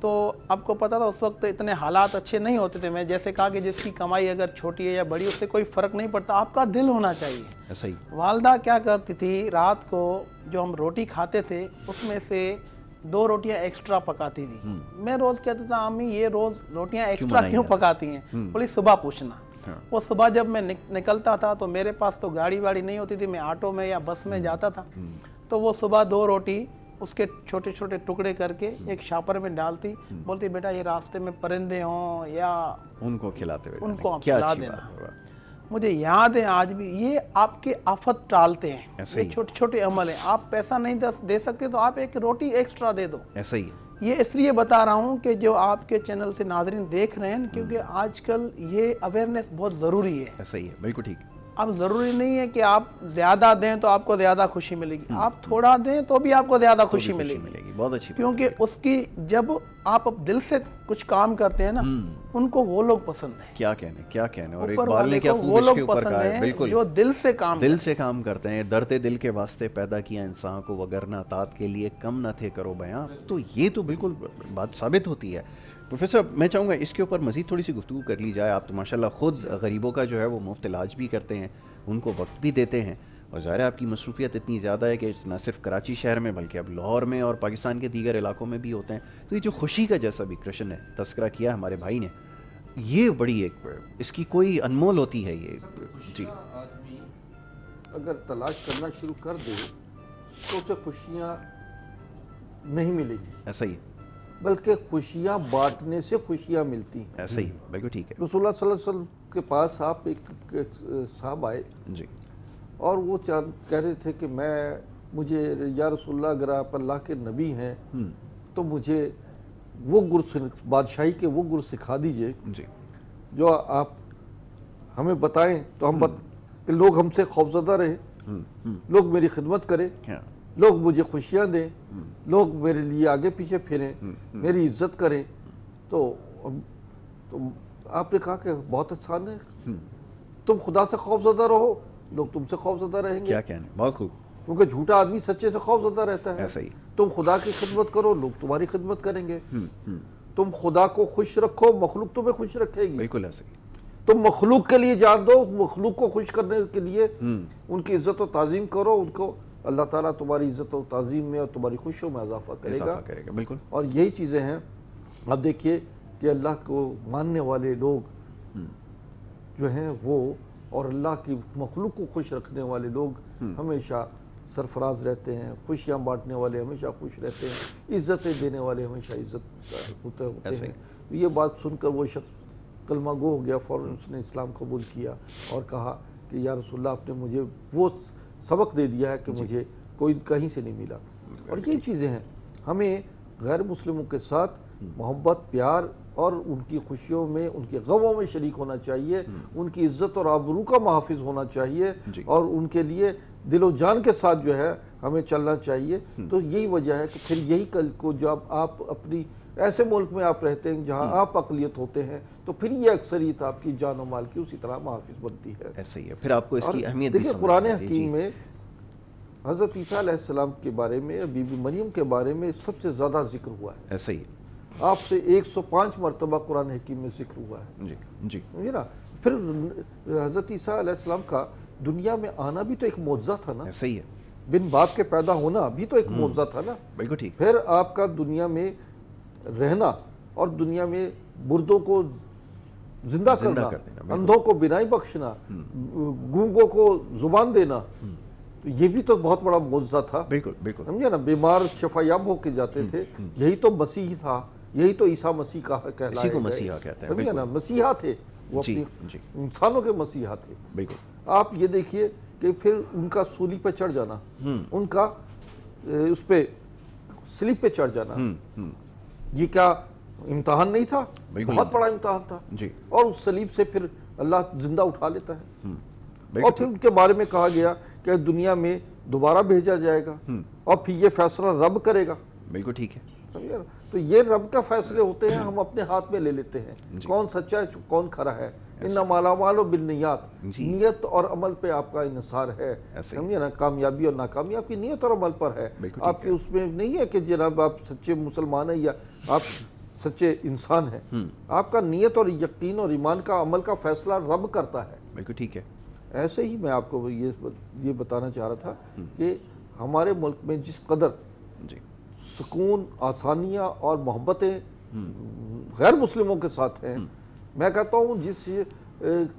[SPEAKER 3] تو آپ کو پتا تھا اس وقت اتنے حالات اچھے نہیں ہوتے تھے. میں جیسے کہا کہ جس کی کمائی اگر چھوٹی ہے یا بڑی اس سے کوئی فرق نہیں پڑتا, آپ کا دل ہونا چاہیے.
[SPEAKER 1] ایسا ہی.
[SPEAKER 3] والدہ کیا کرتی تھی, رات کو جو ہم روٹی کھاتے تھے اس میں سے 2 روٹیاں ایکسٹرا پکاتی تھی. میں روز کہتا تھا امی یہ روز روٹیاں ایکسٹرا کیوں پکاتی ہیں, بولی صبح پوچھنا. وہ صبح جب میں نکلتا تھا تو میرے پاس تو گاڑی واڑی نہیں ہوتی تھی, میں آٹو میں یا بس میں جاتا تھا, تو وہ صبح 2 روٹی اس کے چھوٹے چھوٹے ٹکڑے کر کے ایک شاپر میں ڈالتی, بولتی بیٹا یہ راستے میں پرندے ہوں یا
[SPEAKER 1] ان کو کھلاتے ہوئے
[SPEAKER 3] ان کو آپ کھلا دینا. مجھے یاد ہے آج بھی. یہ آپ کے آفت ٹالتے ہیں, یہ چھوٹے چھوٹے عمل ہیں. آپ پیسہ نہیں دے سکتے تو آپ ایک روٹی ایکسٹرا دے دو.
[SPEAKER 1] ایسا ہی.
[SPEAKER 3] یہ اس لیے بتا رہا ہوں کہ جو آپ کے چینل سے ناظرین دیکھ رہے ہیں, کیونکہ آج کل یہ اویئرنیس بہت ضروری ہے.
[SPEAKER 1] ایسا ہی ہے. بالکل ٹھیک.
[SPEAKER 3] اب ضروری نہیں ہے کہ آپ زیادہ دیں تو آپ کو زیادہ خوشی ملے گی، آپ تھوڑا دیں تو بھی آپ کو زیادہ خوشی ملے گی۔
[SPEAKER 1] بہت اچھی،
[SPEAKER 3] کیونکہ اس کی جب آپ دل سے کچھ کام کرتے ہیں نا، ان کو وہ لوگ پسند ہیں۔
[SPEAKER 1] کیا کہنے، کیا کہنے، اور
[SPEAKER 3] اوپر
[SPEAKER 1] اقبال نے
[SPEAKER 3] والے
[SPEAKER 1] کیا
[SPEAKER 3] کو
[SPEAKER 1] خوب
[SPEAKER 3] وہ
[SPEAKER 1] اس
[SPEAKER 3] لوگ
[SPEAKER 1] کے اوپر
[SPEAKER 3] پسند
[SPEAKER 1] کہا ہے،
[SPEAKER 3] ہیں
[SPEAKER 1] بالکل
[SPEAKER 3] جو دل سے کام
[SPEAKER 1] دل سے کام کرتے ہیں۔ درد دل کے واسطے پیدا کیا انسان کو، وگرنہ اطاعت کے لیے کم نہ تھے کرو بیاں۔ تو یہ تو بالکل بات ثابت ہوتی ہے۔ پروفیسر میں چاہوں گا اس کے اوپر مزید تھوڑی سی گفتگو کر لی جائے۔ آپ تو ماشاءاللہ خود غریبوں کا جو ہے وہ مفت علاج بھی کرتے ہیں، ان کو وقت بھی دیتے ہیں، اور ظاہر ہے آپ کی مصروفیت اتنی زیادہ ہے کہ نہ صرف کراچی شہر میں بلکہ اب لاہور میں اور پاکستان کے دیگر علاقوں میں بھی ہوتے ہیں۔ تو یہ جو خوشی کا جیسا بھی کرشن ہے تذکرہ کیا ہمارے بھائی نے، یہ بڑی ایک اس کی کوئی انمول ہوتی ہے یہ۔ جی،
[SPEAKER 4] آدمی اگر تلاش کرنا شروع کر دے تو اسے خوشیاں نہیں ملیں گی،
[SPEAKER 1] ایسا ہی
[SPEAKER 4] بلکہ خوشیاں بانٹنے سے خوشیاں ملتی ہیں۔
[SPEAKER 1] ایسا ہی بالکل ٹھیک ہے۔
[SPEAKER 4] رسول اللہ صلی اللہ علیہ وسلم کے پاس آپ ایک صاحب آئے
[SPEAKER 1] جی،
[SPEAKER 4] اور وہ کہہ رہے تھے کہ مجھے یا رسول اللہ اگر آپ اللہ کے نبی ہیں تو مجھے وہ گر بادشاہی کے وہ گر سکھا دیجئے
[SPEAKER 1] جی،
[SPEAKER 4] جو آپ ہمیں بتائیں تو ہم کہ لوگ ہم سے خوفزدہ رہیں، لوگ میری خدمت کریں، لوگ مجھے خوشیاں دیں، لوگ میرے لیے آگے پیچھے پھریں، میری عزت کریں۔ تو آپ نے کہا کہ بہت آسان ہے، تم خدا سے خوفزدہ رہو، لوگ تم سے خوفزدہ رہیں گے۔
[SPEAKER 1] کیا کہنے، بہت خوب۔
[SPEAKER 4] کیونکہ جھوٹا آدمی سچے سے خوفزدہ رہتا ہے۔
[SPEAKER 1] ایسا ہی
[SPEAKER 4] تم خدا کی خدمت کرو، لوگ تمہاری خدمت کریں گے۔ تم خدا کو خوش رکھو، مخلوق تمہیں خوش رکھے گی۔
[SPEAKER 1] بالکل ایسا ہی۔
[SPEAKER 4] تم مخلوق کے لیے جان دو، مخلوق کو خوش کرنے کے لیے ان کی عزت و تعظیم کرو، ان کو اللہ تعالیٰ تمہاری عزت و تعظیم میں اور تمہاری خوشیوں میں اضافہ کرے گا۔
[SPEAKER 1] بالکل۔
[SPEAKER 4] اور یہی چیزیں ہیں۔ اب دیکھیے کہ اللہ کو ماننے والے لوگ جو ہیں وہ اور اللہ کی مخلوق کو خوش رکھنے والے لوگ ہمیشہ سرفراز رہتے ہیں، خوشیاں بانٹنے والے ہمیشہ خوش رہتے ہیں، عزتیں دینے والے ہمیشہ عزت ہوتے ہیں۔ یہ بات سن کر وہ شخص کلمہ گو ہو گیا، فوراً اس نے اسلام قبول کیا اور کہا کہ یا رسول اللہ آپ نے مجھے وہ سبق دے دیا ہے کہ مجھے کوئی کہیں سے نہیں ملا۔ اور یہ چیزیں ہیں، ہمیں غیر مسلموں کے ساتھ محبت، پیار اور ان کی خوشیوں میں، ان کے غموں میں شریک ہونا چاہیے، ان کی عزت اور آبرو کا محافظ ہونا چاہیے، اور ان کے لیے دل و جان کے ساتھ جو ہے ہمیں چلنا چاہیے۔ تو یہی وجہ ہے کہ پھر یہی کل کو جب آپ اپنی ایسے ملک میں آپ رہتے ہیں جہاں آپ اقلیت ہوتے ہیں تو پھر یہ اکثریت آپ کی جان و مال کی اسی طرح محافظ بنتی ہے۔
[SPEAKER 1] ایسا ہی ہے، پھر آپ کو اس کی اہمیت بھی
[SPEAKER 4] دیکھیں
[SPEAKER 1] سمجھ
[SPEAKER 4] قرآن
[SPEAKER 1] آتی ہے۔
[SPEAKER 4] حکیم میں حضرت عیسیٰ علیہ السلام کے بارے میں، بی بی مریم کے بارے میں سب سے زیادہ ذکر ہوا ہے۔
[SPEAKER 1] ایسا ہی
[SPEAKER 4] آپ سے 105 مرتبہ قرآن حکیم میں ذکر ہوا ہے۔
[SPEAKER 1] جی جی،
[SPEAKER 4] سمجھے نا؟ پھر حضرت عیسیٰ علیہ السلام کا دنیا میں آنا بھی تو ایک معجزہ تھا نا،
[SPEAKER 1] ایسا ہی ہے،
[SPEAKER 4] بن باپ کے پیدا ہونا بھی تو ایک معجزہ تھا نا۔
[SPEAKER 1] بالکل ٹھیک۔
[SPEAKER 4] پھر آپ کا دنیا میں رہنا اور دنیا میں مردوں کو زندہ کرنا، اندھوں کو بینائی بخشنا، گونگوں کو زبان دینا، تو یہ بھی تو بہت بڑا معجزہ تھا۔
[SPEAKER 1] بالکل بالکل،
[SPEAKER 4] سمجھے نا؟ بیمار شفا یاب ہو کے جاتے تھے، یہی تو مسیح تھا، یہی تو عیسیٰ مسیح کا کہلائے
[SPEAKER 1] اسی کو مسیحا کہتے ہیں۔
[SPEAKER 4] سمجھے نا؟ مسیحا تھے وہ، اپنی انسانوں کے مسیحا تھے۔
[SPEAKER 1] بالکل۔
[SPEAKER 4] آپ یہ دیکھیے کہ پھر ان کا سولی پہ چڑھ جانا، ان کا اس پہ سلیپ پہ چڑھ جانا، یہ کیا امتحان نہیں تھا؟ بہت بڑا امتحان تھا۔ اور اس سلیب سے پھر اللہ زندہ اٹھا لیتا ہے، اور پھر ان کے بارے میں کہا گیا کہ دنیا میں دوبارہ بھیجا جائے گا اور پھر یہ فیصلہ رب کرے گا۔
[SPEAKER 1] بالکل ٹھیک ہے،
[SPEAKER 4] سمجھے نا؟ تو یہ رب کا فیصلے ہوتے ہیں، ہم اپنے ہاتھ میں لے لیتے ہیں کون سچا ہے کون کھرا ہے۔ انما الاعمال بالنیات، نیت اور عمل پہ آپ کا انحصار ہے۔ سمجھے نا؟ کامیابی اور ناکامیابی کی نیت اور عمل پر ہے، آپ کی اس میں نہیں ہے کہ جناب آپ سچے مسلمان ہیں یا آپ سچے انسان ہیں۔ آپ کا نیت اور یقین اور ایمان کا عمل کا فیصلہ رب کرتا ہے۔
[SPEAKER 1] بالکل ٹھیک ہے۔
[SPEAKER 4] ایسے ہی میں آپ کو یہ بتانا چاہ رہا تھا کہ ہمارے ملک میں جس قدر سکون، آسانیاں اور محبتیں غیر مسلموں کے ساتھ ہیں، میں کہتا ہوں جس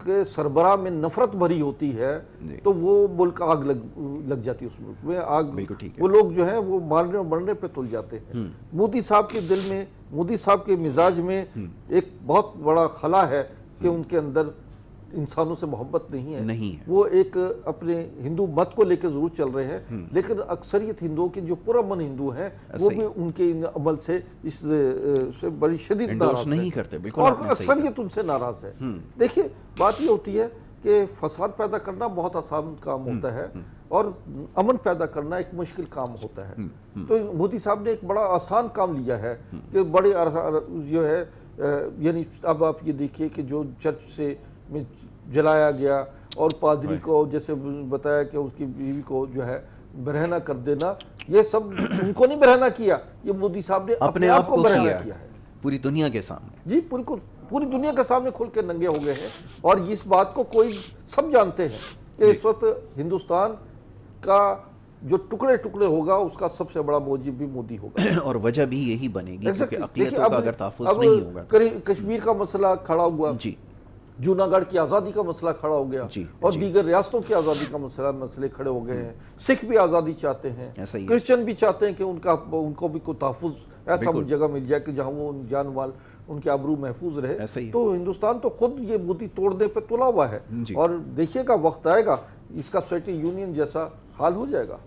[SPEAKER 4] کے سربراہ میں نفرت بھری ہوتی ہے تو وہ ملک آگ لگ جاتی ہے، اس ملک میں آگ، وہ لوگ جو ہیں وہ مارنے اور مرنے پہ تل جاتے ہیں۔ مودی صاحب کے دل میں، مودی صاحب کے مزاج میں ایک بہت بڑا خلا ہے کہ ان کے اندر انسانوں سے محبت نہیں ہے۔ وہ ایک اپنے ہندو مت کو لے کے ضرور چل رہے ہیں، لیکن اکثریت ہندوؤں کے جو پرامن ہندو ہیں وہ بھی ان کے عمل سے اس سے بڑی شدید ناراض ہیں، اور اکثریت ان سے ناراض ہے۔ دیکھیے بات یہ ہوتی ہے کہ فساد پیدا کرنا بہت آسان کام ہوتا ہے اور امن پیدا کرنا ایک مشکل کام ہوتا ہے. تو مودی صاحب نے ایک بڑا آسان کام لیا ہے کہ بڑے جو ہے یعنی اب آپ یہ دیکھیے کہ جو چرچ سے جلایا گیا اور پادری کو جیسے بتایا کہ اس کی بیوی کو جو ہے برہنہ کر دینا، یہ سب ان کو نہیں برہنہ کیا، یہ مودی صاحب نے اپنے آپ کو برہنہ کیا ہے
[SPEAKER 1] پوری دنیا کے سامنے.
[SPEAKER 4] جی بالکل، پوری دنیا کے سامنے کھل کے ننگے ہو گئے ہیں. اور اس بات کو کوئی سب جانتے ہیں کہ اس وقت ہندوستان کا جو ٹکڑے ٹکڑے ہوگا اس کا سب سے بڑا موجب بھی مودی ہوگا.
[SPEAKER 1] اور وجہ بھی یہی بنے گی کیونکہ اقلیتوں کا اگر تحفظ نہیں ہوگا.
[SPEAKER 4] کشمیر کا مسئلہ کھڑا ہوا،
[SPEAKER 1] جی،
[SPEAKER 4] جوناگڑھ کی آزادی کا مسئلہ کھڑا ہو گیا، اور دیگر ریاستوں کی آزادی کا مسئلے کھڑے ہو گئے ہیں. سکھ بھی آزادی چاہتے ہیں، کرسچن بھی چاہتے ہیں کہ ان کو بھی کوئی تحفظ ایسا جگہ مل جائے کہ جہاں وہ جان مال ان کے آبرو محفوظ رہے. تو ہندوستان تو خود یہ مودی توڑنے پہ تلا ہوا ہے، اور دیکھیے گا وقت آئے گا اس کا سوویت یونین جیسا حال ہو جائے گا.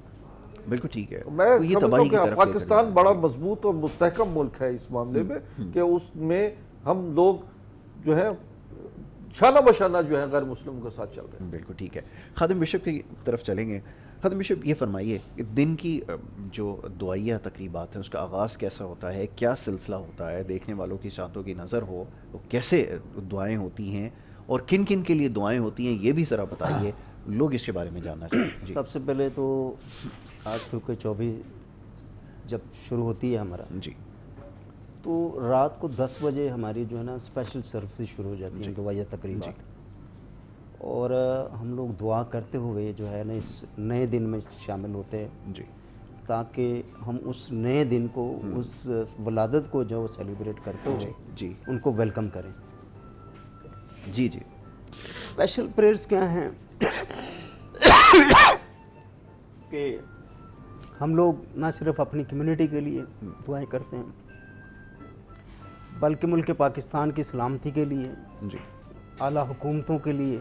[SPEAKER 1] بالکل ٹھیک ہے.
[SPEAKER 4] میں سمجھتا ہوں کہ پاکستان بڑا مضبوط اور مستحکم ملک ہے اس معاملے میں کہ اس میں ہم لوگ جو ہے شانہ بشانہ جو ہے غیر مسلموں کے ساتھ چل رہے ہیں.
[SPEAKER 1] بالکل ٹھیک ہے. خادم بشپ کی طرف چلیں گے. خادم بشپ یہ فرمائیے کہ دن کی جو دعائیہ تقریبات ہیں اس کا آغاز کیسا ہوتا ہے، کیا سلسلہ ہوتا ہے، دیکھنے والوں کی ساتھوں کی نظر ہو تو کیسے دعائیں ہوتی ہیں اور کن کن کے لیے دعائیں ہوتی ہیں، یہ بھی ذرا بتائیے، لوگ اس کے بارے میں جاننا چاہتے ہیں.
[SPEAKER 2] سب سے پہلے تو آج کیونکہ 24 جب شروع ہوتی ہے ہمارا
[SPEAKER 1] جی،
[SPEAKER 2] تو رات کو 10 بجے ہماری جو ہے نا اسپیشل سروسز شروع ہو جاتی ہیں دعائیہ تقریبات. اور ہم لوگ دعا کرتے ہوئے جو ہے نا اس نئے دن میں شامل ہوتے ہیں
[SPEAKER 1] جی،
[SPEAKER 2] تاکہ ہم اس نئے دن کو، اس ولادت کو جو سیلیبریٹ کرتے ہوئے
[SPEAKER 1] جی
[SPEAKER 2] ان کو ویلکم کریں.
[SPEAKER 1] جی جی.
[SPEAKER 2] اسپیشل پریئرز کیا ہیں کہ ہم لوگ نہ صرف اپنی کمیونٹی کے لیے دعائیں کرتے ہیں بلکہ ملک پاکستان کی سلامتی کے لیے،
[SPEAKER 1] جی،
[SPEAKER 2] اعلیٰ حکومتوں کے لیے،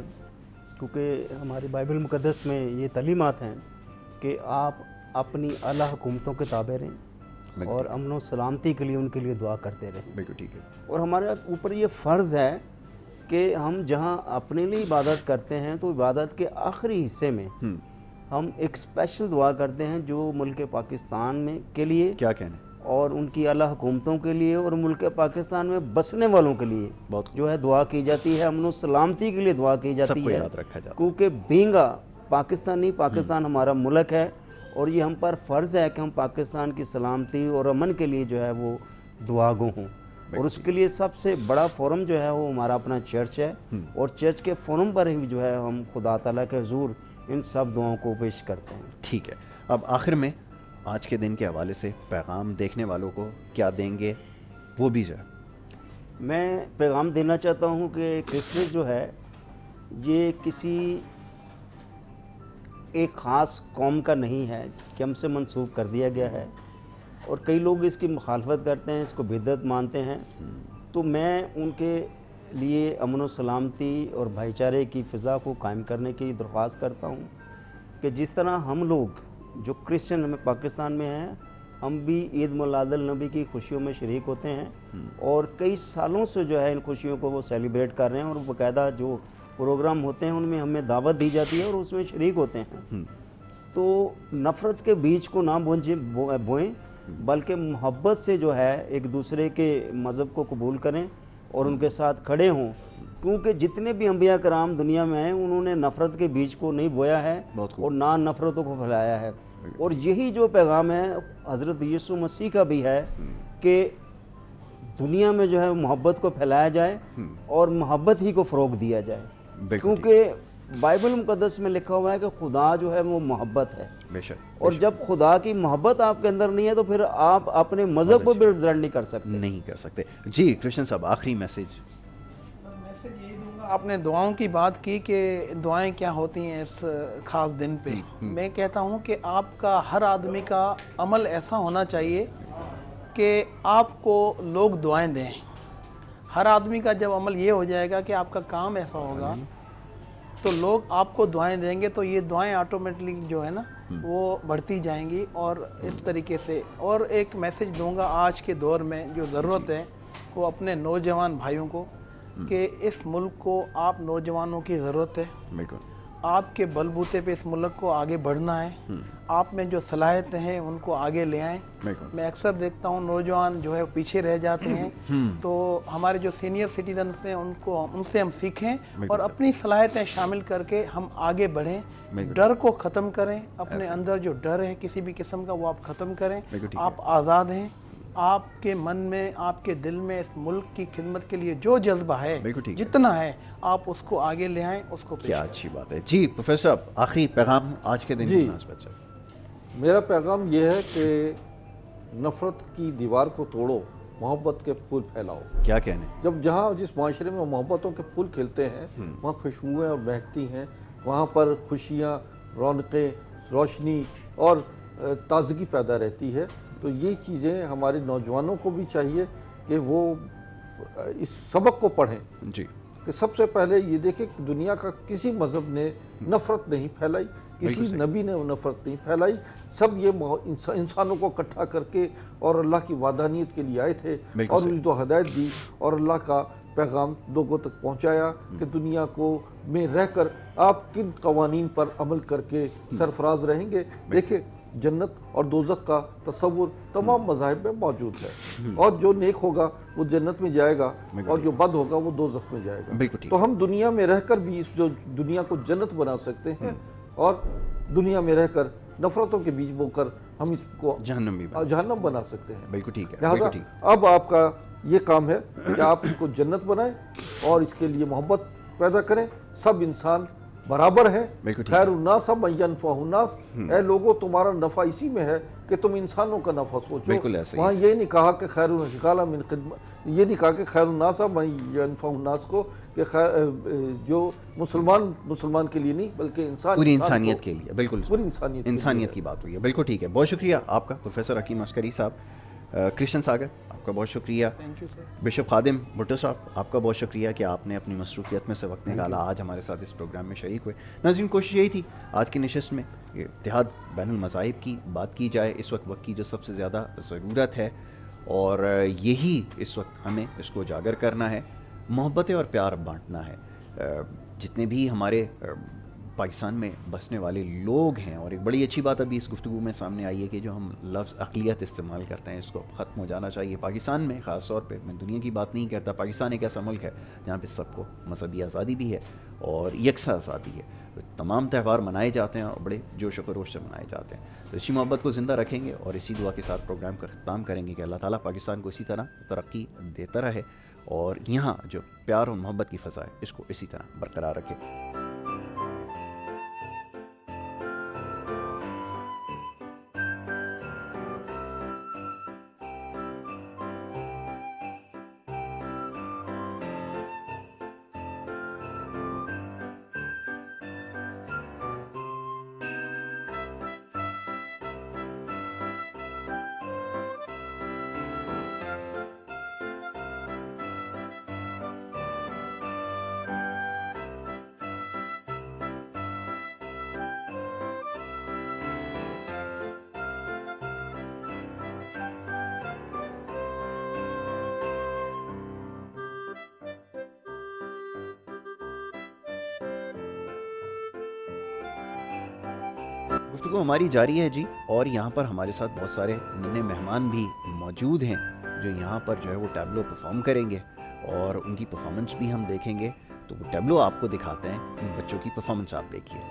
[SPEAKER 2] کیونکہ ہماری بائبل مقدس میں یہ تعلیمات ہیں کہ آپ اپنی اعلیٰ حکومتوں کے تابع رہیں اور امن و سلامتی کے لیے ان کے لیے دعا کرتے رہیں.
[SPEAKER 1] بالکل ٹھیک ہے.
[SPEAKER 2] اور ہمارے اوپر یہ فرض ہے کہ ہم جہاں اپنے لیے عبادت کرتے ہیں تو عبادت کے آخری حصے میں ہم ایک اسپیشل دعا کرتے ہیں جو ملک پاکستان میں کے لیے،
[SPEAKER 1] کیا کہنے،
[SPEAKER 2] اور ان کی اعلیٰ حکومتوں کے لیے اور ملک پاکستان میں بسنے والوں کے لیے جو ہے دعا کی جاتی ہے. امن و سلامتی کے لیے دعا کی جاتی ہے، کیونکہ بینگا پاکستانی، پاکستان ہمارا ملک ہے اور یہ ہم پر فرض ہے کہ ہم پاکستان کی سلامتی اور امن کے لیے جو ہے وہ دعا گو ہوں. اور اس کے لیے سب سے بڑا فورم جو ہے وہ ہمارا اپنا چرچ ہے، اور چرچ کے فورم پر ہی جو ہے ہم خدا تعالیٰ کے حضور ان سب دعاؤں کو پیش کرتے ہیں.
[SPEAKER 1] ٹھیک ہے. اب آخر میں آج کے دن کے حوالے سے پیغام دیکھنے والوں کو کیا دیں گے وہ بھی ذرا.
[SPEAKER 2] میں پیغام دینا چاہتا ہوں کہ کرسمس جو ہے یہ کسی ایک خاص قوم کا نہیں ہے کہ ہم سے منسوب کر دیا گیا ہے، اور کئی لوگ اس کی مخالفت کرتے ہیں، اس کو بدعت مانتے ہیں. تو میں ان کے لیے امن و سلامتی اور بھائی چارے کی فضا کو قائم کرنے کی درخواست کرتا ہوں کہ جس طرح ہم لوگ جو کرسچن ہمیں پاکستان میں ہیں، ہم بھی عید میلاد النبی کی خوشیوں میں شریک ہوتے ہیں اور کئی سالوں سے جو ہے ان خوشیوں کو وہ سیلیبریٹ کر رہے ہیں، اور باقاعدہ جو پروگرام ہوتے ہیں ان میں ہمیں دعوت دی جاتی ہے اور اس میں شریک ہوتے ہیں. تو نفرت کے بیج کو نہ بوئیں بلکہ محبت سے جو ہے ایک دوسرے کے مذہب کو قبول کریں اور ان کے ساتھ کھڑے ہوں، کیونکہ جتنے بھی انبیاء کرام دنیا میں ہیں انہوں نے نفرت کے بیج کو نہیں بویا ہے اور نہ نفرتوں کو پھیلایا ہے. اور یہی جو پیغام ہے حضرت یسوع مسیح کا بھی ہے کہ دنیا میں جو ہے محبت کو پھیلایا جائے اور محبت ہی کو فروغ دیا جائے، کیونکہ بائبل مقدس میں لکھا ہوا ہے کہ خدا جو ہے وہ محبت ہے. اور جب خدا کی محبت آپ کے اندر نہیں ہے تو پھر آپ اپنے مذہب کو بھی ریپرزینٹ نہیں کر سکتے.
[SPEAKER 1] جی کرشن صاحب آخری میسج.
[SPEAKER 3] یہی دوں گا، آپ نے دعاؤں کی بات کی کہ دعائیں کیا ہوتی ہیں اس خاص دن پہ. میں کہتا ہوں کہ آپ کا ہر آدمی کا عمل ایسا ہونا چاہیے کہ آپ کو لوگ دعائیں دیں. ہر آدمی کا جب عمل یہ ہو جائے گا کہ آپ کا کام ایسا ہوگا تو لوگ آپ کو دعائیں دیں گے، تو یہ دعائیں آٹومیٹلی جو ہے نا وہ بڑھتی جائیں گی. اور اس طریقے سے اور ایک میسج دوں گا، آج کے دور میں جو ضرورت ہے وہ اپنے نوجوان بھائیوں کو کہ اس ملک کو آپ نوجوانوں کی ضرورت ہے. آپ کے بلبوتے پہ اس ملک کو آگے بڑھنا ہے. آپ میں جو صلاحیتیں ہیں ان کو آگے لے آئیں. میں اکثر دیکھتا ہوں نوجوان جو ہے پیچھے رہ جاتے ہیں, تو ہمارے جو سینئر سٹیزنس ہیں ان سے ہم سیکھیں اور اپنی صلاحیتیں شامل کر کے ہم آگے بڑھیں. ڈر کو ختم کریں, اپنے اندر جو ڈر ہے کسی بھی قسم کا وہ آپ ختم کریں. آپ آزاد ہیں, آپ کے من میں, آپ کے دل میں اس ملک کی خدمت کے لیے جو جذبہ ہے, جتنا ہے, آپ اس کو آگے لے آئیں, اس کو پیش کریں.
[SPEAKER 1] کیا اچھی بات ہے. جی پروفیسر صاحب, آخری پیغام آج کے دن کی مناسبت سے.
[SPEAKER 4] میرا پیغام یہ ہے کہ نفرت کی دیوار کو توڑو, محبت کے پھول پھیلاؤ.
[SPEAKER 1] کیا کہنے,
[SPEAKER 4] جب جہاں جس معاشرے میں محبتوں کے پھول کھلتے ہیں وہاں خوشبوئیں اور مہکتی ہیں, وہاں پر خوشیاں, رونقیں, روشنی اور تازگی پیدا رہتی ہے. تو یہ چیزیں ہمارے نوجوانوں کو بھی چاہیے کہ وہ اس سبق کو پڑھیں.
[SPEAKER 1] جی,
[SPEAKER 4] کہ سب سے پہلے یہ دیکھیں کہ دنیا کا کسی مذہب نے نفرت نہیں پھیلائی, کسی نبی نے نفرت نہیں پھیلائی. سب یہ انسانوں کو اکٹھا کر کے اور اللہ کی وحدانیت کے لیے آئے تھے اور انہیں تو ہدایت دی اور اللہ کا پیغام لوگوں تک پہنچایا کہ دنیا کو میں رہ کر آپ کن قوانین پر عمل کر کے سرفراز رہیں گے. دیکھیں جنت اور دوزخ کا تصور تمام مذاہب میں موجود ہے, اور جو نیک ہوگا وہ جنت میں جائے گا اور جو بد ہوگا وہ دوزخ میں جائے گا. تو ہم دنیا میں رہ کر بھی اس جو دنیا کو جنت بنا سکتے ہیں, اور دنیا میں رہ کر نفرتوں کے بیج بو کر ہم اس کو جہنم بنا سکتے ہیں.
[SPEAKER 1] بالکل ٹھیک ہے.
[SPEAKER 4] لہذا اب آپ کا یہ کام ہے کہ آپ اس کو جنت بنائیں اور اس کے لیے محبت پیدا کریں. سب انسان برابر ہیں, خیر الناس من ینفع الناس. اے لوگوں, تمہارا نفع اسی میں ہے کہ تم انسانوں کا نفع سوچو. وہاں یہ نہیں کہا کہ خیر یہ نہیں کہا کہ خیر الناس من ینفع الناس کو کہ جو مسلمان کے لیے نہیں بلکہ
[SPEAKER 1] پوری انسانیت کے لیے. بالکل
[SPEAKER 4] پوری
[SPEAKER 1] انسانیت کی بات ہوئی ہے. بالکل ٹھیک ہے. بہت شکریہ آپ کا پروفیسر حکیم عسکری صاحب. کرشن ساگر, آپ کا بہت شکریہ. بشپ خادم بھٹو صاحب, آپ کا بہت شکریہ کہ آپ نے اپنی مصروفیت میں سے وقت نکالا, آج ہمارے ساتھ اس پروگرام میں شریک ہوئے. ناظرین, کوشش یہی تھی آج کی نشست میں اتحاد بین المذاہب کی بات کی جائے. اس وقت کی جو سب سے زیادہ ضرورت ہے, اور یہی اس وقت ہمیں اس کو اجاگر کرنا ہے, محبت اور پیار بانٹنا ہے. جتنے بھی ہمارے پاکستان میں بسنے والے لوگ ہیں, اور ایک بڑی اچھی بات ابھی اس گفتگو میں سامنے آئی ہے کہ جو ہم لفظ اقلیت استعمال کرتے ہیں اس کو ختم ہو جانا چاہیے. پاکستان میں خاص طور پہ, میں دنیا کی بات نہیں کرتا, پاکستان ایک ایسا ملک ہے جہاں پہ سب کو مذہبی آزادی بھی ہے اور یکساں آزادی ہے. تمام تہوار منائے جاتے ہیں اور بڑے جوش و خروش سے منائے جاتے ہیں. تو اسی محبت کو زندہ رکھیں گے اور اسی دعا کے ساتھ پروگرام کا اختتام کریں گے کہ اللہ تعالیٰ پاکستان کو اسی طرح ترقی دیتا رہے اور یہاں جو پیار اور محبت کی فضا ہے اس کو اسی طرح برقرار رکھے. گفتگو ہماری جاری ہے جی, اور یہاں پر ہمارے ساتھ بہت سارے ننے مہمان بھی موجود ہیں جو یہاں پر جو ہے وہ ٹیبلو پرفارم کریں گے اور ان کی پرفارمنس بھی ہم دیکھیں گے. تو وہ ٹیبلو آپ کو دکھاتے ہیں, ان بچوں کی پرفارمنس آپ دیکھیے.